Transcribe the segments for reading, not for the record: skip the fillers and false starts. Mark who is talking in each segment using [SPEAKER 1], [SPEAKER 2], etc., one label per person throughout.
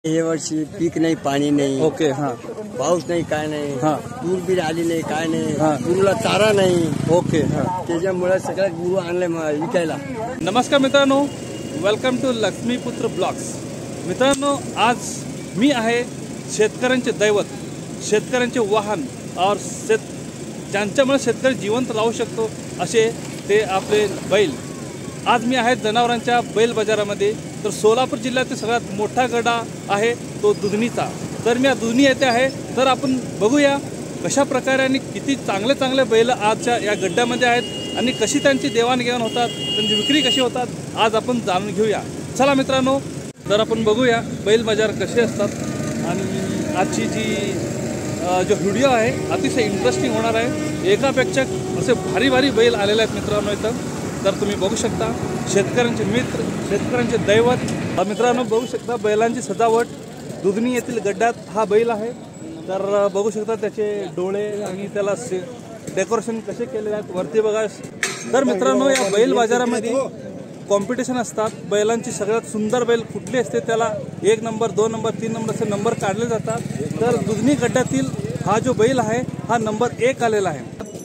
[SPEAKER 1] हे वर्षी पीक नाही, पाणी नाही.
[SPEAKER 2] ओके. हा.
[SPEAKER 1] पाऊस नाही, काय नाही.
[SPEAKER 2] हा.
[SPEAKER 1] तूर बी आली नाही, काय नाही.
[SPEAKER 2] हा.
[SPEAKER 1] तुरला चारा नाही.
[SPEAKER 2] ओके. हा.
[SPEAKER 1] त्याच्यामुळे सगळ्यात गुरु आणलाय विकायला.
[SPEAKER 2] नमस्कार मित्रांनो, वेलकम टू लक्ष्मीपुत्र ब्लॉग्स. मित्रांनो, आज मी आहे शेतकऱ्यांचे दैवत, शेतकऱ्यांचे वाहन और ज्यांच्यामुळे शेतकरी जिवंत राहू शकतो असे ते आपले बैल. आज मी आहे जनावरांच्या बैल बाजारामध्ये. तर सोलापूर जिल्ह्यातील सगळ्यात मोठा गडा आहे तो दुधनीचा. तर मी दुधनी येथे आहे. तर आपण बघूया कशा प्रकारे आणि किती चांगले चांगले बैल आजच्या या गड्ड्यामध्ये आहेत आणि कशी त्यांची देवाणघेवाण होतात, त्यांची विक्री कशी होतात, आज आपण जाणून घेऊया. चला मित्रांनो, तर आपण बघूया बैल बाजार कसे असतात. आणि आजची जी जो व्हिडिओ आहे अतिशय इंटरेस्टिंग होणार आहे. एकापेक्षा असे भारी भारी बैल आलेले आहेत मित्रांनो इथं. तर तुम्ही बघू शकता शेतकऱ्यांचे मित्र, शेतकऱ्यांचे दैवत. मित्रांनो बघू शकता बैलांची सजावट दुधनी येथील गड्ड्यात हा बैल आहे. तर बघू शकता त्याचे डोळे आणि त्याला डेकोरेशन कसे केलेले आहेत वरती बघा. तर मित्रांनो, या बैल बाजारामध्ये कॉम्पिटिशन असतात. बैलांची सगळ्यात सुंदर बैल कुठली असते त्याला 1 नंबर, 2 नंबर, 3 नंबर असे नंबर काढले जातात. तर दुधनी गड्ड्यातील हा जो बैल आहे हा नंबर 1 आलेला आहे.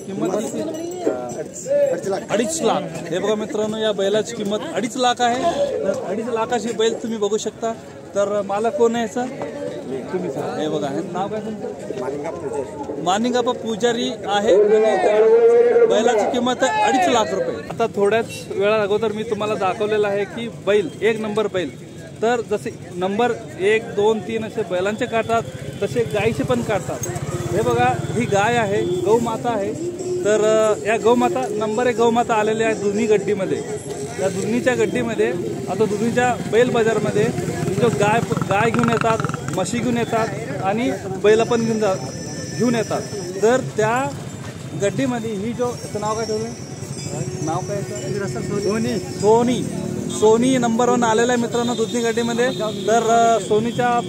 [SPEAKER 2] किंमत 2.5 लाख. हे बघा मित्रांनो, या बैलाची किंमत 2.5 लाख आहे. तर 2.5 लाखाची बैल तुम्ही बघू शकता. तर मालक कोण आहे याचा? तुम्ही सांगा. हे बघा, नाव काय तुमचं? मानिंगाप्पा पुजारी आहे. बैलाची किंमत आहे 2.5 लाख रुपये. आता थोड्याच वेळा अगोदर मी तुम्हाला दाखवलेलं आहे की बैल 1 नंबर बैल. तर जसे नंबर 1, 2, 3 असे बैलांचे काढतात तसे गायीचे पण काढतात. हे बघा, ही गाय आहे, गौमाता आहे. तर या गौमाता नंबर 1 गौमाता आलेली आहे दुधनी गड्डीमध्ये. या दुधनीच्या गड्डीमध्ये आता दुधनीच्या बैल बाजारमध्ये जो गाय घेऊन येतात, म्हशी घेऊन येतात आणि बैल पण घेऊन येतात. तर त्या गड्डीमध्ये ही जो नाव काय ठेवलं, नाव काय? सोनी नंबर 1 आलेला आहे मित्रांनो दुधनी गड्डीमध्ये. तर सोनीच्या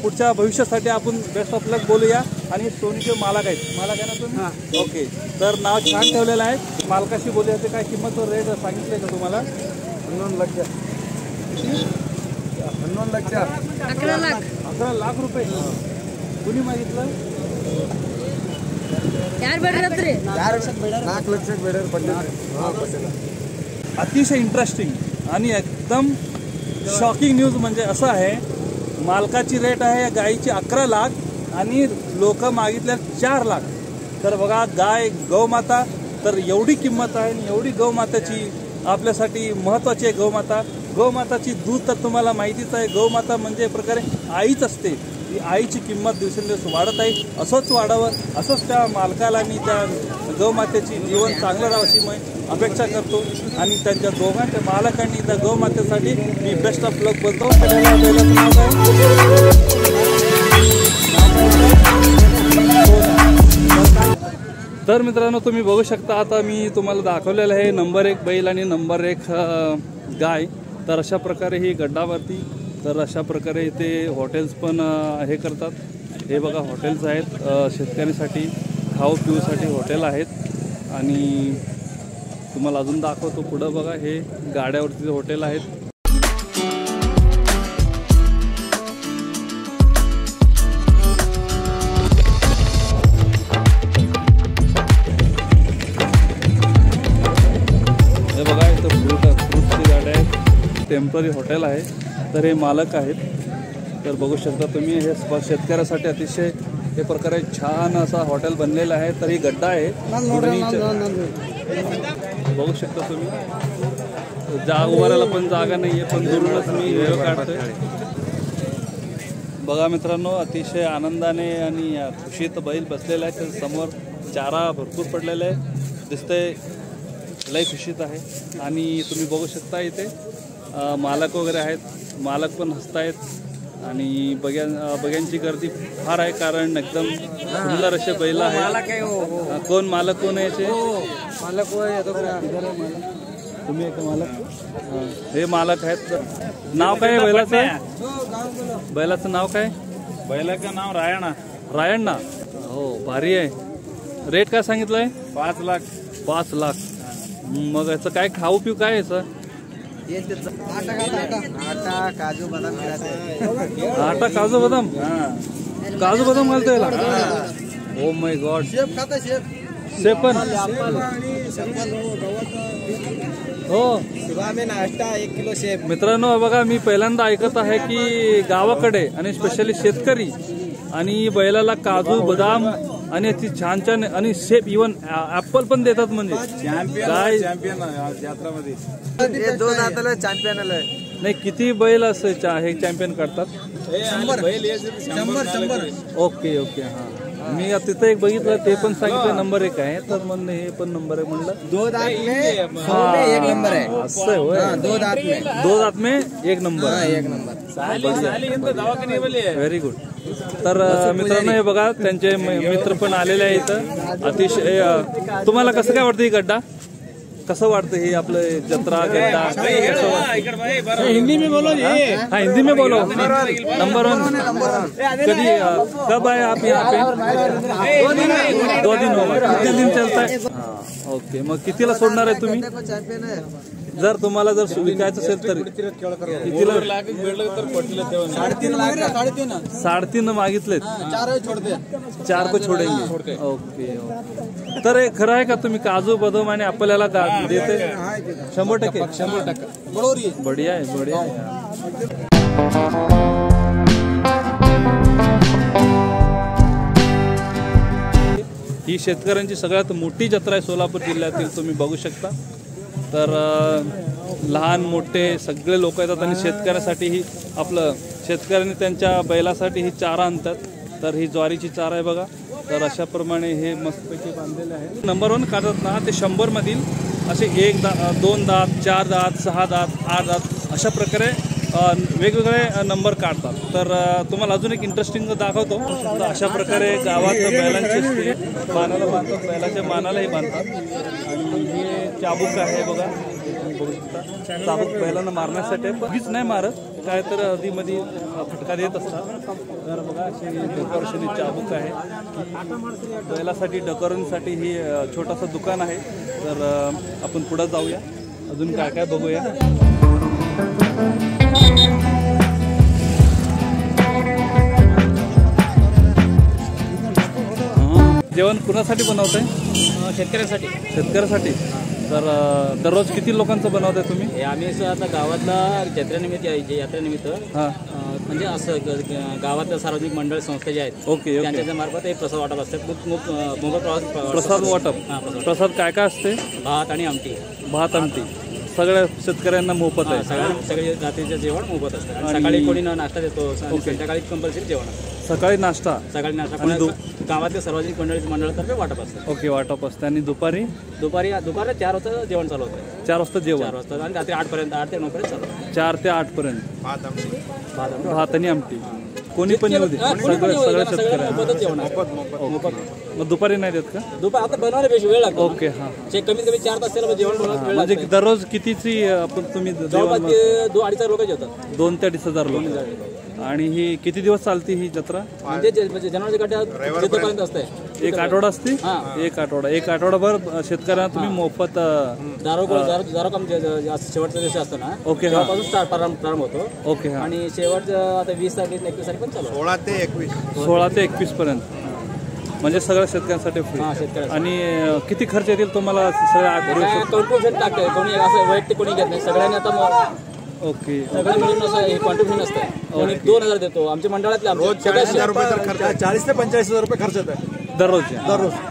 [SPEAKER 2] पुढच्या भविष्यासाठी आपण बेस्ट ऑफ लक बोलूया. आणि सोनीचे मालक आहेत. मालक आहे ना तुम्ही? ओके. तर नाव छान ठेवलेलं आहे. मालकाशी बोलूया. ते काय किंमत रेट सांगितले का तुम्हाला? 11 लाख रुपये. कुणी मागितलं? अतिशय इंटरेस्टिंग आणि एकदम शॉकिंग न्यूज म्हणजे असं आहे, मालकाची रेट आहे या गायीची 11 लाख आणि लोक मागितल्या 4 लाख. तर बघा, गाय गौमाता, तर एवढी किंमत आहे आणि एवढी गौमाताची आपल्यासाठी महत्त्वाची आहे. गौमाताची दूध तर तुम्हाला माहितीच आहे. गौमाता म्हणजे प्रकारे आईच असते. ती आईची किंमत दिवसेंदिवस वाढत आहे. असंच वाढावं, असंच त्या मालकाला आणि त्या गौमातेची जीवन चांगलं राहावं अशी मी अपेक्षा करतो. आणि त्यांच्या दोघांच्या मालकांनी त्या गौमातेसाठी मी बेस्ट ऑफ लक बोलतो. तर मित्रांनो, तुम्ही बघू शकता आता मी तुम्हाला दाखवलेलं आहे नंबर 1 बैल आणि नंबर 1 गाय. तर अशा प्रकारे ही गड्डावरती, तर अशा प्रकारे इथे हॉटेल्स पण हे करतात. हे बघा, हॉटेल्स आहेत शेतकऱ्यांसाठी, खाऊ पिऊसाठी हॉटेल आहेत. आणि तुम्हाला अजून दाखवतो पुढं बघा, हे गाड्यावरती हॉटेल आहेत. हे बघा, इथं फ्रूटची गाड्या आहेत. टेम्पररी हॉटेल आहे. तर हे मालक आहेत. तर बघू शकता तुम्ही, हे शेतकऱ्यासाठी अतिशय हे प्रकारे छान असा हॉटेल बनलेलं आहे. तर ही गड्डा आहे, बघू शकता तुम्ही. उभारायला पण जागा नाही आहे, पण दुरूनच मी व्हिडिओ काढतोय. बघा मित्रांनो, अतिशय आनंदाने आणि खुशीत बैल बसलेला आहे. समोर चारा भरपूर पडलेला आहे, दिसतंय लय खुशीत आहे. आणि तुम्ही बघू शकता इथे मालक वगैरे आहेत. मालक पण हसतायत आणि बघ्यांची गर्दी फार आहे, कारण एकदम सुंदर असे बैल आहे. कोण मालक कोण आहे याचे? मालक तुम्ही एक मालक? हे मालक आहेत. नाव काय बैलाचं? बैलाचं नाव काय?
[SPEAKER 3] बैलाचं नाव रायणा.
[SPEAKER 2] रायण्णा. हो, भारी आहे. रेट काय सांगितलंय?
[SPEAKER 3] 5 लाख.
[SPEAKER 2] 5 लाख. मग याचं काय खाऊ पिऊ काय याचं?
[SPEAKER 1] आटा काजू बदाम
[SPEAKER 2] आटा काजू बदाम काजू बदाम घालतो याला ओ माय गॉड
[SPEAKER 1] शेप खाता शेप
[SPEAKER 2] सेपन हो
[SPEAKER 1] सुबह में नाश्ता 1 किलो शेप
[SPEAKER 2] मित्रांनो बघा मी पहिल्यांदा ऐकत आहे की गावाकडे आणि स्पेशली शेतकरी आणि बैलाला काजू बदाम आणि ती छान छान आणि शेप इव्हन ऍपल पण देतात म्हणजे काय
[SPEAKER 3] चॅम्पियन यात्रामध्ये
[SPEAKER 1] हे 2 हाताला चॅम्पियन आलं
[SPEAKER 2] नाही किती बैल असे हे चॅम्पियन काढतात
[SPEAKER 1] 100
[SPEAKER 2] ओके ओके हा मी तिथं एक बघितलं ते पण सांगितलं नंबर 1 आहे तर म्हणलं हे पण नंबर 1 म्हणलं
[SPEAKER 1] 2 दांत में 1 नंबर है
[SPEAKER 2] असं आहे होय
[SPEAKER 1] 2 दांत में
[SPEAKER 2] 2 दात में 1 नंबर
[SPEAKER 1] 1 नंबर
[SPEAKER 2] व्हेरी गुड तर मित्रांनो हे बघा त्यांचे मित्र पण आलेले आहे इथं अतिशय तुम्हाला कसं काय वाटतं ही गड्डा कसं वाटतं हे आपलं जत्रा गड्डा
[SPEAKER 1] हिंदी में बोलो
[SPEAKER 2] हाँ हिंदी में बोलो नंबर 1 कभी कब आए आप यहाँ पे 2 दिन हो गए किती दिन चलता है हाँ ओके मग कितीला सोडणार आहे तुम्ही
[SPEAKER 1] चॅम्पियन आहे
[SPEAKER 2] जर तुम्हाला जर विकायचं असेल तर कितीला 3.5 मागितलेत 4 को छोडेंगे ओके तर हे खरं आहे का तुम्ही काजू बदाम आणि आपल्याला देते 100% बढिया आहे बढिया आहे ही शेतकऱ्यांची सगळ्यात मोठी जत्रा आहे सोलापूर जिल्ह्यातील तुम्ही बघू शकता तर लहान मोठे सगळे लोक येतात आणि शेतकऱ्यासाठी ही आपलं शेतकऱ्यांनी त्यांच्या बैलासाठी ही चारा आणतात तर ही ज्वारीची चारा आहे बघा तर अशाप्रमाणे हे मस्तपैकी बांधलेले आहे नंबर 1 काढतात ना ते 100 मधील असे 1 दात 2 दात 4 दात 6 दात 8 दात अशा प्रकारे वेगवेगळे नंबर काढतात तर तुम्हाला अजून एक इंटरेस्टिंग दाखवतो तर अशा प्रकारे गावात बैलांची असते मानाला बांधतात बैलाच्या मानालाही बांधतात आणि हे चाबूक आहे बघा बघू शकता चाबूक बैलांना मारण्यासाठी कधीच नाही मारत काय तर आधीमध्ये फटका देत असतात तर बघा अशी डेकोरेशन चाबूक आहे बैलासाठी डेकोरेशनसाठी ही छोटंसं दुकान आहे तर आपण पुढे जाऊया अजून काय काय बघूया जेवण कुणासाठी बनवताय शेतकऱ्यासाठी तर दररोज किती लोकांचं बनवताय तुम्ही
[SPEAKER 4] आम्ही आता गावातला यात्रेनिमित्त
[SPEAKER 2] हां
[SPEAKER 4] म्हणजे असं गावातल्या सार्वजनिक मंडळ संस्था ज्या आहेत
[SPEAKER 2] ओके
[SPEAKER 4] त्यांच्या मार्फत एक प्रसाद वाटप असतात मोफत
[SPEAKER 2] प्रसाद वाटप प्रसाद काय काय असते
[SPEAKER 4] भात आणि आमटी
[SPEAKER 2] सगळ्या शेतकऱ्यांना मोफत आहे
[SPEAKER 4] सगळे जातीचं जेवण मोफत असतं सकाळी कोणी नाश्ता देतो संध्याकाळी कंपल्सरी जेवण
[SPEAKER 2] सकाळी नाश्ता
[SPEAKER 4] गावातल्या सार्वजनिक मंडळातर्फे वाटप असतं
[SPEAKER 2] ओके वाटप असतं आणि दुपारी
[SPEAKER 4] 4 वाजता जेवण चालू होतं
[SPEAKER 2] 4 वाजता जेवण
[SPEAKER 4] 4 वाजता आणि रात्री 8 ते 9 पर्यंत चालू
[SPEAKER 2] 4 ते 8 पर्यंत भात आणि आमटी कोणी पण येऊ दे सगळ्या शेतकऱ्यांना मग दुपारी नाही देत का
[SPEAKER 4] दुपारी आता बनवायला बेशी वेळ लागतो
[SPEAKER 2] ओके हां
[SPEAKER 4] कमीत कमी 4 तास त्याला जेवण बनवायला वेळ
[SPEAKER 2] म्हणजे दररोज कितीची आपण तुम्ही
[SPEAKER 4] 2-2.5 लोक जेवतात
[SPEAKER 2] 2 ते 2.5 लोक आणि ही किती दिवस चालते ही जत्रा
[SPEAKER 4] म्हणजे जनावरांच्या गटात जिथपर्यंत असते
[SPEAKER 2] एक आठवडा असते एक आठवडाभर शेतकऱ्यांना तुम्ही मोफत
[SPEAKER 4] दारू काम शेवटचा दिवस असतो ना
[SPEAKER 2] ओके
[SPEAKER 4] तेव्हापासून प्रारंभ होतो
[SPEAKER 2] ओके
[SPEAKER 4] आणि शेवटचं आता 20 तारीख 21 तारीख पण चालू
[SPEAKER 2] 16 ते 21 पर्यंत म्हणजे सगळ्या शेतकऱ्यांसाठी फ्री आणि किती खर्च येतील तुम्हाला सगळ्या
[SPEAKER 4] कॉन्ट्रीब्युशन टाकतंय कोणी असं वैयक्तिक कोणी घेत नाही सगळ्यांनी आता
[SPEAKER 2] ओके
[SPEAKER 4] सगळं मिळून असं कॉन्ट्रीब्युशन असतं कोणी 2000 देतो आमच्या मंडळातले
[SPEAKER 1] 40 ते 45,000 रुपये खर्च येतात
[SPEAKER 2] दररोज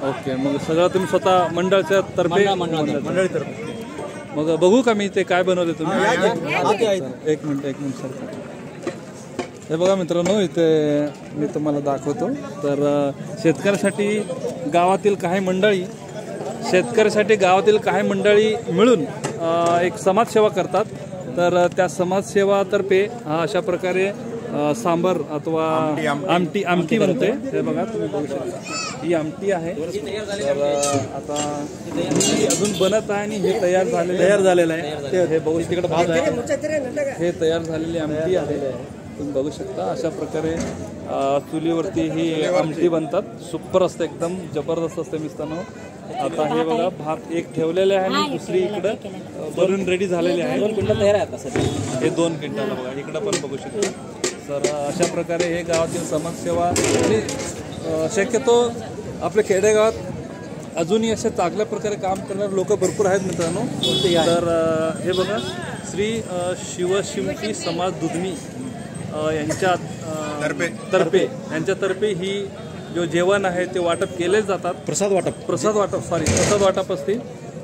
[SPEAKER 2] ओके मग सगळं तुम्ही स्वतः मंडळाच्या तर्फे
[SPEAKER 1] मंडळातर्फे
[SPEAKER 2] मग बघू का मी ते काय बनवले तुम्ही एक मिनिट सर हे बघा मित्रांनो इथे मी तुम्हाला दाखवतो तर शेतकऱ्यासाठी गावातील काही मंडळी मिळून एक समाजसेवा करतात तर त्या समाजसेवातर्फे अशा प्रकारे सांबर अथवा आमटी बनते हे बघा तुम्ही बघू शकता ही आमटी आहे तर आता अजून बनत आहे आणि हे तयार झालेलं आहे हे बघू तिकडे भात आहे हे तयार झालेली आमटी आहे तुम्ही बघू शकता अशा प्रकारे चुलीवरती ही आमटी बनतात. सुपर असतं, एकदम जबरदस्त असते मित्रांनो. आता हे बघा भात एक ठेवलेले आहे आणि दुसरी इकडं बनून रेडी झालेली आहे.
[SPEAKER 4] 2 क्विंटल तयार आहे आता सध्या.
[SPEAKER 2] हे 2 क्विंटल बघा, इकडं पण बघू शकता. तर अशा प्रकारे हे गावातील समाजसेवा आणि शक्यतो आपल्या खेडेगावात अजूनही अशा चांगल्या प्रकारे काम करणारे लोक भरपूर आहेत मित्रांनो. तर हे बघा श्री शिवशिंपी समाज दुधनी यांच्या तर्फे यांच्यातर्फे ही जो जेवण आहे ते वाटप केले जातात. प्रसाद वाटप असते.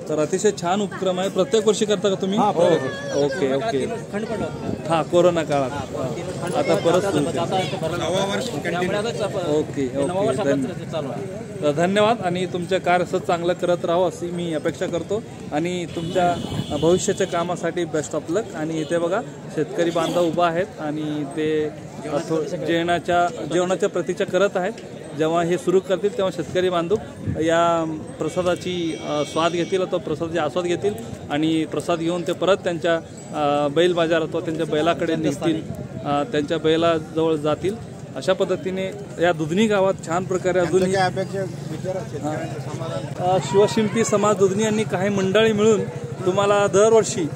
[SPEAKER 2] तर अतिशय छान उपक्रम आहे. प्रत्येक वर्षी करता का तुम्ही? Okay okay. हा, कोरोना काळात आता परत ओके ओके. धन्यवाद आणि तुमचं कार्य असं चांगलं करत राहावं अशी मी अपेक्षा करतो आणि तुमच्या भविष्याच्या कामासाठी बेस्ट ऑफ लक. आणि इथे बघा शेतकरी बांधव उभा आहेत आणि ते जेवणाच्या प्रतीक्षा करत आहेत. जेव्हा हे सुरू करतील तेव्हा शेतकरी बांधव या प्रसादाची स्वाद घेतील, तो प्रसादाचे आस्वाद घेतील आणि प्रसाद घेऊन ते परत त्यांच्या बैल बाजारात त्यांच्या बैलाकडे निघतील, त्यांच्या बैलाजवळ जातील. अशा पद्धतीने या दुधनी गावात छान प्रकारे अजून शिवशिंपी समाज दुधनी यांनी काही मंडळी मिळून तुम्हाला दरवर्षी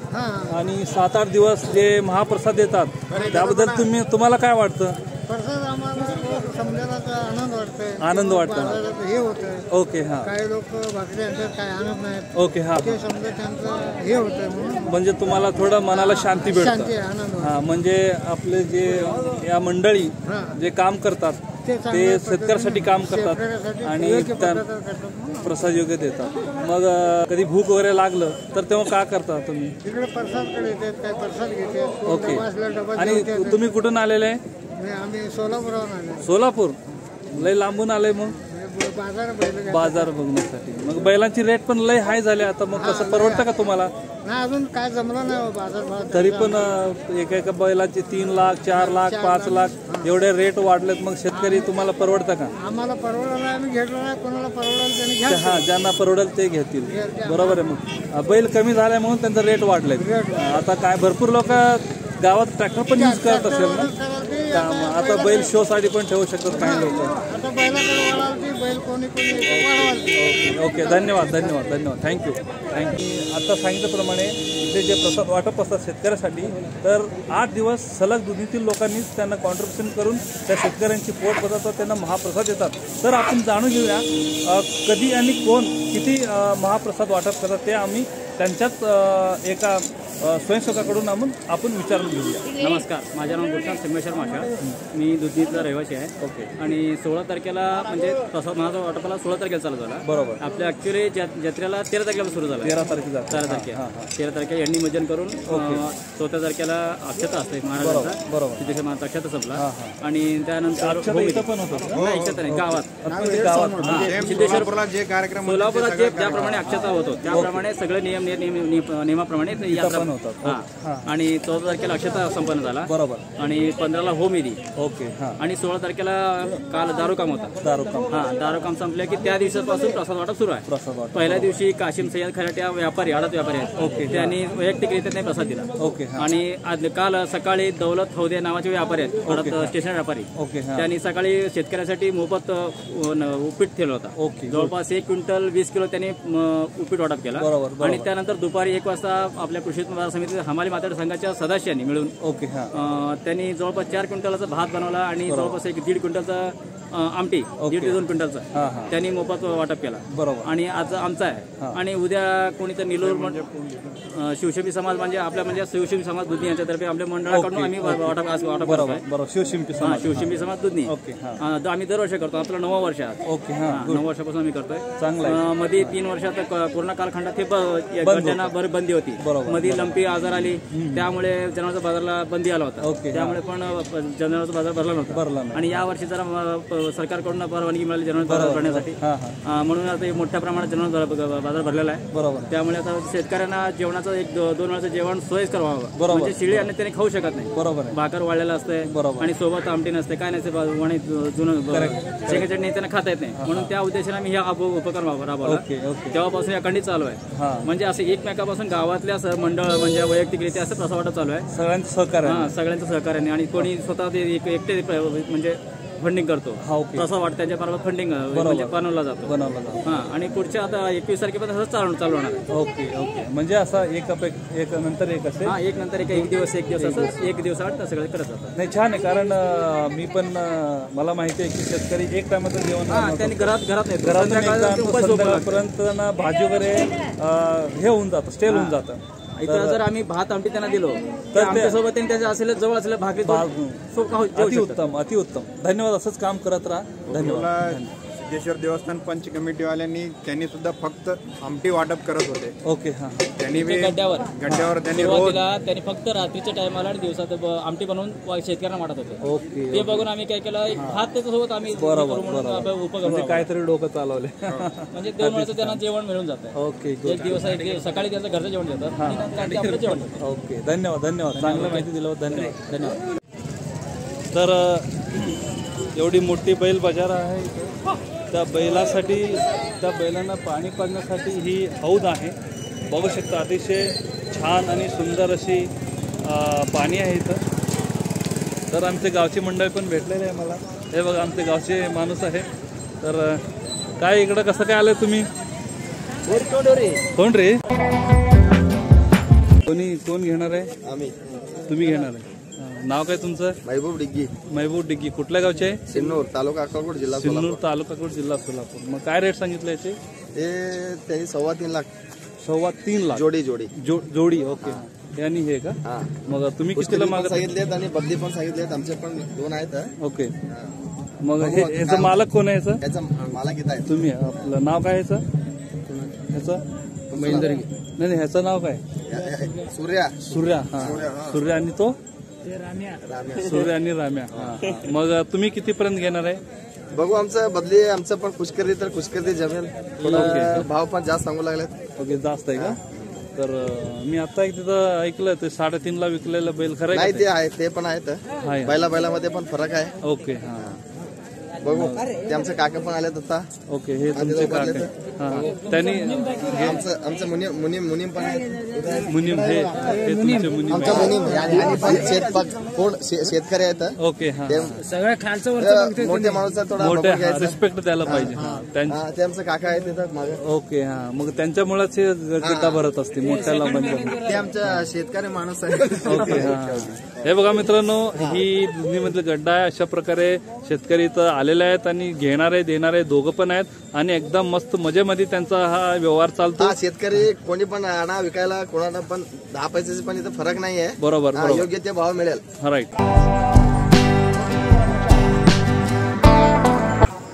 [SPEAKER 2] आणि 7-8 दिवस जे महाप्रसाद देतात त्याबद्दल तुम्हाला काय वाटतं? आनंद वाटतो.
[SPEAKER 5] हे होतं.
[SPEAKER 2] ओके. हा,
[SPEAKER 5] काही लोक भाकरी आणतात, काय आणत नाहीत.
[SPEAKER 2] ओके. हा,
[SPEAKER 5] ते समजा त्यांचं हे होतं
[SPEAKER 2] म्हणजे तुम्हाला थोडं मनाला शांती भेटते.
[SPEAKER 5] आनंद.
[SPEAKER 2] हा, म्हणजे आपले जे या मंडळी जे काम करतात ते शेतकऱ्यासाठी काम करतात आणि प्रसाद योग्य देतात. मग कधी भूक वगैरे लागलं तर तेव्हा काय करता तुम्ही?
[SPEAKER 5] इकडे प्रसादकडे येतात, काय प्रसाद घेतात.
[SPEAKER 2] ओके. आणि तुम्ही कुठून आलेले आहे?
[SPEAKER 5] आम्ही सोलापूरहून आलो.
[SPEAKER 2] सोलापूर लय लांबून आलंय. मग बाजार बघण्यासाठी. मग बैलांची रेट पण लय हाय झाले आता. मग कसं परवडतं का तुम्हाला?
[SPEAKER 5] नाही, अजून काय जमलं नाही बाजार भाव.
[SPEAKER 2] तरी पण एका बैलाचे 3 लाख 4 लाख 5 लाख एवढे रेट वाढलेत. मग शेतकरी तुम्हाला परवडतं का?
[SPEAKER 5] आम्हाला परवडलं नाही, आम्ही घेतलं नाही. कोणाला परवडेल त्यांनी घ्या.
[SPEAKER 2] हा, ज्यांना परवडेल ते घेतील. बरोबर आहे. मग बैल कमी झाले म्हणून त्यांचा रेट वाढलेत. आता काय भरपूर लोक गावात ट्रॅक्टर पण यूज करत असेल ना. आता बैल शो साठी पण ठेवू शकतात काही लोक.
[SPEAKER 5] आता बैलाकडे वळालती, बैल कोणी
[SPEAKER 2] ओके. धन्यवाद धन्यवाद धन्यवाद. थँक्यू. आता सांगितल्याप्रमाणे इथे जे प्रसाद वाटप असतात शेतकऱ्यासाठी, तर 8 दिवस सलग दुधनीतील लोकांनीच त्यांना कॉन्ट्रिब्युशन करून त्या शेतकऱ्यांची पोट भरतात, त्यांना महाप्रसाद देतात. तर आपण जाणून घेऊया कधी आणि कोण किती महाप्रसाद वाटप करतात ते आम्ही त्यांच्याच एका स्वयंसेवकाकडून आपण विचारून घेऊया.
[SPEAKER 4] नमस्कार, माझं नाव गुरुशांत सिंहेश्वर माशाळ. मी दुधनीतला रहिवासी आहे.
[SPEAKER 2] ओके.
[SPEAKER 4] आणि 16 तारखेला म्हणजे प्रसाद माझा वाटपाला 16 तारखेला चालू झाला.
[SPEAKER 2] बरोबर.
[SPEAKER 4] आपल्या ऍक्च्युअली जत्रेला 13 तारखेला सुरू झाला.
[SPEAKER 2] 13 तारखेला
[SPEAKER 4] 13 तारखेला यांनी मजन करून 14 तारखेला अक्षता असते महाराजांचा.
[SPEAKER 2] बरोबर.
[SPEAKER 4] तिथे माझा अक्षता संपला आणि त्यानंतर
[SPEAKER 2] पण होतं.
[SPEAKER 4] नाही, अक्षता नाही, गावात
[SPEAKER 1] सिद्धेश्वरला जे कार्यक्रम
[SPEAKER 4] सोलापुरात ज्याप्रमाणे अक्षता होतो त्याप्रमाणे सगळे नियमाप्रमाणे यात्रा होतात. आणि 14 तारखेला अक्षता संपन्न झाला.
[SPEAKER 2] बरोबर.
[SPEAKER 4] आणि 15ला होम विधी.
[SPEAKER 2] ओके.
[SPEAKER 4] आणि 16 तारखेला काल दारू काम होता. दारू काम संपलं की त्या दिवसापासून प्रसाद वाटप सुरू आहे. पहिल्या दिवशी काशिम सय्यद खराट्या व्यापारी आडत व्यापारी आहेत. ओके. त्यांनी वैयक्तिकरित्या त्यांनी प्रसाद दिला.
[SPEAKER 2] ओके.
[SPEAKER 4] आणि काल सकाळी दौलत हौदे नावाचे व्यापारी आहेत, स्टेशन व्यापारी.
[SPEAKER 2] ओके.
[SPEAKER 4] त्यांनी सकाळी शेतकऱ्यासाठी मोफत उपीट ठेवलं होता.
[SPEAKER 2] ओके.
[SPEAKER 4] जवळपास 1 क्विंटल 20 किलो त्यांनी उपीट वाटप केला. आणि त्यानंतर दुपारी 1 वाजता आपल्या कृषी उत्पन्न समिती हमाली मातेड संघाच्या सदस्यांनी मिळून
[SPEAKER 2] ओके
[SPEAKER 4] त्यांनी जवळपास 4 क्विंटलचा भात बनवला आणि जवळपास 1.5 क्विंटलचा आमटी 1.5 ते 2 क्विंटलचा त्यांनी मोफत वाटप केला.
[SPEAKER 2] बरोबर.
[SPEAKER 4] आणि आज आमचा आहे. आणि उद्या कोणी तर निलोर शिवशिंपी समाज म्हणजे आपल्या म्हणजे शिवशिंपी समाज दुधनी यांच्यातर्फे आपल्या मंडळाकडून आम्ही वाटप
[SPEAKER 2] बरोबर. शिवशिंपी
[SPEAKER 4] समाज दुधनी आम्ही दरवर्षी करतो. आपलं 9वं वर्ष आहे.
[SPEAKER 2] ओके.
[SPEAKER 4] 9 वर्षापासून आम्ही करतोय.
[SPEAKER 2] चांगलं.
[SPEAKER 4] मध्ये 3 वर्षात कोरोना कालखंडात हे बंदी होती. मध्ये लंपी आजार आली, त्यामुळे जनावरांच्या बाजाराला बंदी आला होता. त्यामुळे पण जनावरांचा बाजार भरला नव्हता. आणि या वर्षी जरा सरकारकडून परवानगी मिळाली जनावर बाजार भरण्यासाठी. म्हणून आता मोठ्या प्रमाणात जनावर बाजार भरलेला आहे. बरोबर. त्यामुळे आता शेतकऱ्यांना जेवणाचं 1-2 वेळाचं जेवण सोयीस्कर व्हावं. म्हणजे शिळी आणि त्याने खाऊ शकत नाही. बरोबर. भाकर वाळलेला असते आणि सोबत आमटी नसते, काय नसते, जुनं शेंगा चटणी त्यांना खाता येत नाही. म्हणून त्या उद्देशाने आम्ही हा उपक्रम राबवला. तेव्हापासून या खंडीत चालू आहे. म्हणजे असं एकमेकापासून गावातल्या मंडळ म्हणजे वैयक्तिकरित्या असं प्रसाद वाटप चालू आहे.
[SPEAKER 2] सगळ्यांचं सहकार्य.
[SPEAKER 4] हां, सगळ्यांचं सहकार्याने आणि कोणी स्वतः ते एकटे म्हणजे फंडिंग करतो. प्रसाद वाटप त्यांच्या बरोबर फंडिंग म्हणजे बनवला जातो. हां, आणि पुढच्या आता 21 तारखेपर्यंत असं चालू होणार आहे.
[SPEAKER 2] ओके. म्हणजे असं एक नंतर एक असेल.
[SPEAKER 4] हां, एक नंतर एक दिवस असं एक दिवसात सगळं करत जातात.
[SPEAKER 2] नाही, छान आहे. कारण मी पण मला माहिती आहे की शेतकरी एक टायमाचं जेवण
[SPEAKER 4] त्यांनी घरात नाही
[SPEAKER 2] संध्याकाळपर्यंत ना भाजी वगैरे हे होऊन जातं, स्टेल होऊन जातं.
[SPEAKER 4] इथं जर आम्ही भात आमटी त्यांना दिलो तर आमच्यासोबत त्यांनी त्याच्या असलेलं जवळ असलेलं भाकरी
[SPEAKER 2] अतिउत्तम. धन्यवाद. असंच काम करत राहा. धन्यवाद.
[SPEAKER 1] सिद्धेश्वर देवस्थान पंच कमिटीवाल्यांनी त्यांनी सुद्धा फक्त आमटी वाटप करत होते.
[SPEAKER 2] ओके. हां,
[SPEAKER 4] त्यांनी गड्ड्यावर
[SPEAKER 1] त्यांनी
[SPEAKER 4] त्यांनी फक्त रात्रीच्या टायमाला आणि दिवसात आमटी बनवून शेतकऱ्यांना वाटत होते.
[SPEAKER 2] ओके.
[SPEAKER 4] ते बघून आम्ही काय केलं, भात त्याच्यासोबत आम्ही
[SPEAKER 2] बरोबर काहीतरी डोकं चालवले.
[SPEAKER 4] म्हणजे 2 वेळेचं त्यांना जेवण मिळून जातं.
[SPEAKER 2] ओके.
[SPEAKER 4] एक दिवस सकाळी त्यांचं घरचं जेवण देतात आणि नंतर जेवण देतात.
[SPEAKER 2] ओके. धन्यवाद. चांगलं माहिती दिल्याबद्दल धन्यवाद. तर एवढी मोठी बैल बाजार आहे इथे. त्या बैलांना पाणी पाजण्यासाठी ही हौद आहे. बघू शकता, अतिशय छान आणि सुंदर अशी पाणी आहे इथं. तर आमचे गावची मंडळी पण भेटलेले आहे मला. हे बघा, आमचे गावचे माणूस आहे. तर काय इकडं कसं काय आलं तुम्ही? कोण रे? कोण घेणार आहे?
[SPEAKER 1] आम्ही.
[SPEAKER 2] तुम्ही घेणार आहे. नाव काय तुमचं? महबूब डिग्गी. कुठल्या गावचे आहे?
[SPEAKER 1] सिन्नूर, तालुका अक्कलकोट, जिल्हा
[SPEAKER 2] सिन्नूर तालुका अक्कलकोट, जिल्हा सोलापूर. मग काय रेट सांगितलं याचे?
[SPEAKER 1] त्यांनी 3.25 लाख.
[SPEAKER 2] 3.25 लाख जोडी. ओके. आणि हे का? मग तुम्ही कितीला मागत
[SPEAKER 1] सांगितलेत आणि बदली पण सांगितलेत. आमचे पण 2 आहेत.
[SPEAKER 2] ओके. मग ह्याचं मालक कोण आहे?
[SPEAKER 1] याचा मालक येत आहे.
[SPEAKER 2] तुम्ही. आपलं नाव काय ह्याचं?
[SPEAKER 1] महेंद्र.
[SPEAKER 2] नाही, ह्याचं नाव काय? सूर्या. सूर्या आणि तो सूर्या आणि राम्या. मग तुम्ही कितीपर्यंत घेणार आहे?
[SPEAKER 1] बघू, आमचं बदली आमचं पण खुशकर्दी तर खुशकर्दी जमेल. भाव पण जास्त सांगू लागलेत.
[SPEAKER 2] ओके. जास्त आहे का? तर मी आता तिथं ऐकलं ते 3.5 ला विकलेलं बैल खरं
[SPEAKER 1] नाही. ते आहे, ते पण आहेत. बैलामध्ये पण फरक आहे.
[SPEAKER 2] ओके. हा,
[SPEAKER 1] बघू. ते आमचे काका पण आलेत आता.
[SPEAKER 2] ओके. हे तुमचे काका. त्यांनी
[SPEAKER 1] आमचं मुनीम पण आहेत.
[SPEAKER 2] मुनीम. हे तुमचे मुनीम.
[SPEAKER 1] आमचा मुनीम पण शेतकरी आहेत.
[SPEAKER 2] ओके. हा,
[SPEAKER 4] सगळ्या खालचं
[SPEAKER 1] मोठे माणूस
[SPEAKER 2] मोठे रिस्पेक्ट द्यायला पाहिजे.
[SPEAKER 1] ते आमचं काका आहेत तिथं मागे.
[SPEAKER 2] ओके. हा, मग त्यांच्यामुळेच हे गड्डा भरत असते मोठ्याला म्हणजे.
[SPEAKER 1] ते आमच्या शेतकरी माणूस आहे.
[SPEAKER 2] ओके. हा, हे बघा मित्रांनो, ही दुधनीमधली गड्डा आहे. अशा प्रकारे शेतकरी इथं आलेले आहेत आणि घेणारे देणारे दोघं पण आहेत. आणि एकदम मस्त मजेमध्ये त्यांचा हा व्यवहार चालतो.
[SPEAKER 1] शेतकरी कोणी पण आणा विकायला, कोणाला पण 10 पैशाचे पण इथं फरक नाहीये.
[SPEAKER 2] बरोबर.
[SPEAKER 1] योग्य ते भाव मिळेल.
[SPEAKER 2] राईट.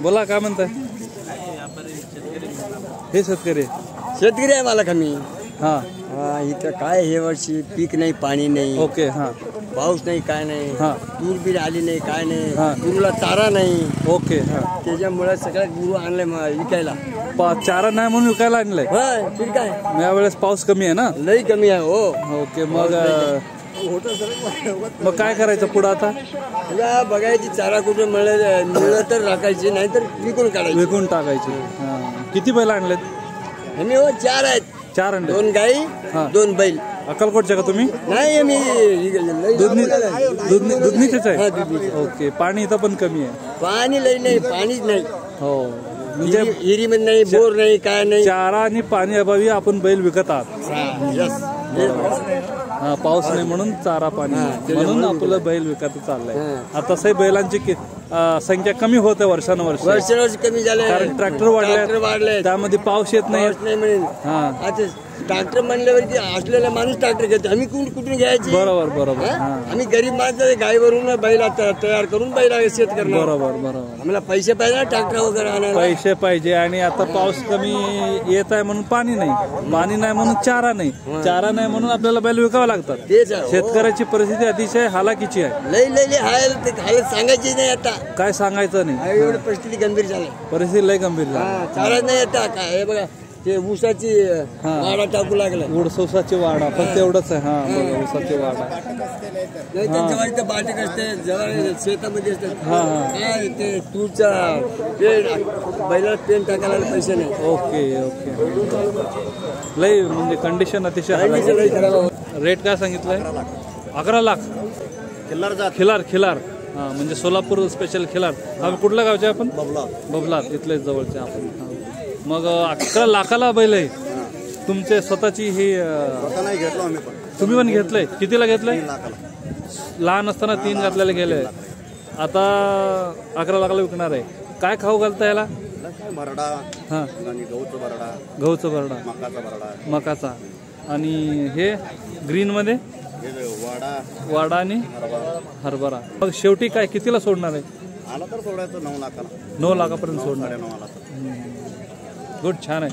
[SPEAKER 2] बोला, काय म्हणताय? हे शेतकरी
[SPEAKER 6] आहे मला कमी.
[SPEAKER 2] हा,
[SPEAKER 6] इथं काय हे वर्षी पीक नाही, पाणी नाही.
[SPEAKER 2] ओके. हा,
[SPEAKER 6] पाऊस नाही, काय नाही.
[SPEAKER 2] हा,
[SPEAKER 6] तूर बीर आली नाही, काय नाही.
[SPEAKER 2] हा.
[SPEAKER 6] गुरुला चारा नाही.
[SPEAKER 2] ओके. हा,
[SPEAKER 6] त्याच्यामुळे सगळ्यात गुरु आणले विकायला.
[SPEAKER 2] चारा नाही म्हणून विकायला आणलंय.
[SPEAKER 6] होय, ठीक आहे.
[SPEAKER 2] यावेळेस पाऊस कमी आहे ना?
[SPEAKER 6] लई कमी आहे. हो.
[SPEAKER 2] ओके. मग काय करायचं पुढं आता?
[SPEAKER 6] बघायची चारा कुठे मिळलं तर राखायची, नाही तर विकून काढायची.
[SPEAKER 2] विकून टाकायची. किती बैल आणलेत?
[SPEAKER 6] आम्ही 4 आहेत.
[SPEAKER 2] 4 आणले.
[SPEAKER 6] 2 गाई, 2 बैल.
[SPEAKER 2] अक्कलकोटचे का तुम्ही?
[SPEAKER 6] नाही, आम्ही
[SPEAKER 2] दुधनीचेच आहे. ओके. पाणी इथं पण कमी आहे.
[SPEAKER 6] पाणी लई नाही, पाणीच नाही.
[SPEAKER 2] हो, म्हणजे
[SPEAKER 6] हिरीमध्ये नाही, बोर नाही, काय नाही.
[SPEAKER 2] चारा आणि पाणी अभावी आपण बैल विकत आहात. पाऊस नाही म्हणून चारा पाणी म्हणून आपलं बैल विकत चाललंय. आता तसंही बैलांची संख्या कमी होते वर्षानुवर्ष
[SPEAKER 6] कमी झाले.
[SPEAKER 2] कारण ट्रॅक्टर वाढले, त्यामध्ये पाऊस येत नाही.
[SPEAKER 6] ट्रॅक्टर म्हणल्यावर असलेला माणूस ट्रॅक्टर घेतो. आम्ही कुठून घ्यायची?
[SPEAKER 2] बरोबर.
[SPEAKER 6] आम्ही गरीब माणसं गायवरून बैल तयार करून बैल शेत करणार.
[SPEAKER 2] बरोबर.
[SPEAKER 6] आम्हाला पैसे पाहिजे, ट्रॅक्टर वगैरे आणायला
[SPEAKER 2] पैसे पाहिजे. आणि आता पाऊस कमी येत आहे म्हणून पाणी नाही म्हणून चारा नाही म्हणून आपल्याला बैल विकावं लागतात. शेतकऱ्याची परिस्थिती अतिशय हालाकीची आहे.
[SPEAKER 6] लई हालत सांगायची नाही. आता काय
[SPEAKER 2] सांगायचं नाही.
[SPEAKER 6] एवढी परिस्थिती गंभीर झाली.
[SPEAKER 2] परिस्थिती लय गंभीर झाली.
[SPEAKER 6] चारा नाही आता. काय हे बघा, ते ऊसाची वाडा टाकू लागला.
[SPEAKER 2] ऊसाची वाडा फक्त एवढंच आहे. हा, ऊसाची वाडा
[SPEAKER 6] जवळ इथं बाटक असते, जवळ शेतामध्ये असतात. ते तूरचा पेन, बैलाला पेन टाकायला पैसे नाही.
[SPEAKER 2] ओके. लय म्हणजे कंडिशन अतिशय
[SPEAKER 6] लई खराब.
[SPEAKER 2] रेट काय सांगितलंय? 11 लाख. खिलार. हां, म्हणजे सोलापूर स्पेशल खिलार. आम्ही कुठल्या गावचे आपण? बबलात इथले जवळचे आपण. मग 11 लाखाला बैल आहे तुमचे स्वतःची? ही
[SPEAKER 1] घेतलो आम्ही पण.
[SPEAKER 2] तुम्ही पण घेतलंय? कितीला घेतलंय? लहान असताना 3 घातलेले गेले, आता 11 लाखाला विकणार आहे. काय खाऊ घालता याला?
[SPEAKER 1] बरडा.
[SPEAKER 2] हां, गहूचं बरडा, मकाचा. आणि हे ग्रीनमध्ये वाडा आणि हरभरा. मग शेवटी काय कितीला सोडणार आहे?
[SPEAKER 1] आला तर सोडायचं 9 लाखाला.
[SPEAKER 2] 9 लाखापर्यंत सोडणार आहे. गुड, छान आहे.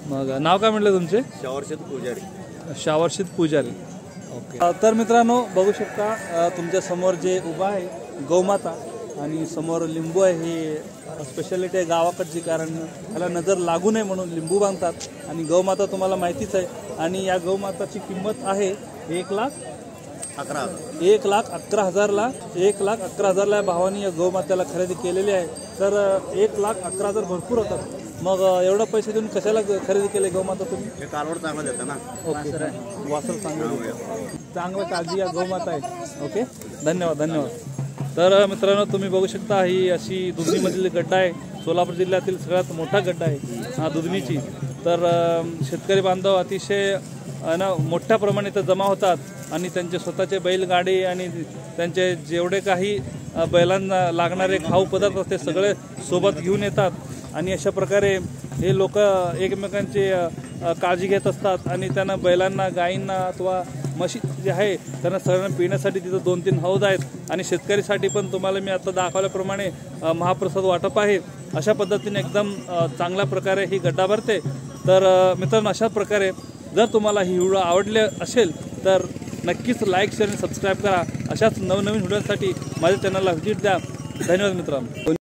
[SPEAKER 2] मग नाव काय म्हटलं तुमचे? शावर्षित पुजारी. ओके. तर मित्रांनो बघू शकता तुमच्या समोर जे उभा आहे गौमाता आणि समोर लिंबू आहे. ही स्पेशालिटी आहे गावाकडची, कारण त्याला नजर लागू नये म्हणून लिंबू बांधतात. आणि गौमाता तुम्हाला माहितीच आहे. आणि या गौमाताची किंमत आहे 1,11,000ला. 1,11,000ला या भावानी या गौमातेला खरेदी केलेली आहे. तर 1,11,000 भरपूर होतात. मग एवढं पैसे देऊन कशाला खरेदी केले गौमाता तुम्ही?
[SPEAKER 1] कालवड चांगलं देतं ना.
[SPEAKER 2] ओके, वासर चांगलं काळजी या गौमाता आहे. ओके, धन्यवाद. तर मित्रांनो तुम्ही बघू शकता ही अशी दुधनीमधील गड्डा आहे. सोलापूर जिल्ह्यातील सगळ्यात मोठा गड्डा आहे हा दुधनीची. तर शेतकरी बांधव अतिशय मोठ्या प्रमाणात इथं जमा होतात आणि त्यांचे स्वतःचे बैलगाडी आणि त्यांचे जेवढे काही बैलांना लागणारे खाऊ पदार्थ असते सगळे सोबत घेऊन येतात. आणि अशा प्रकारे हे लोक एकमेकांची काळजी घेत असतात. आणि त्यांना बैलांना, गायींना अथवा म्हशी जे आहे त्यांना सगळ्यांना पिण्यासाठी तिथं 2-3 हौद आहेत. आणि शेतकरीसाठी पण तुम्हाला मी आता दाखवल्याप्रमाणे महाप्रसाद वाटप आहे. अशा पद्धतीने एकदम चांगल्या प्रकारे ही गड्डा भरते. तर मित्रांनो अशा प्रकारे जर तुम्हाला ही व्हिडिओ आवडले असेल तर नक्कीच लाईक, शेअर आणि सबस्क्राईब करा. अशाच नवनवीन व्हिडिओसाठी माझ्या चॅनलला व्हिजिट द्या. धन्यवाद मित्रांनो.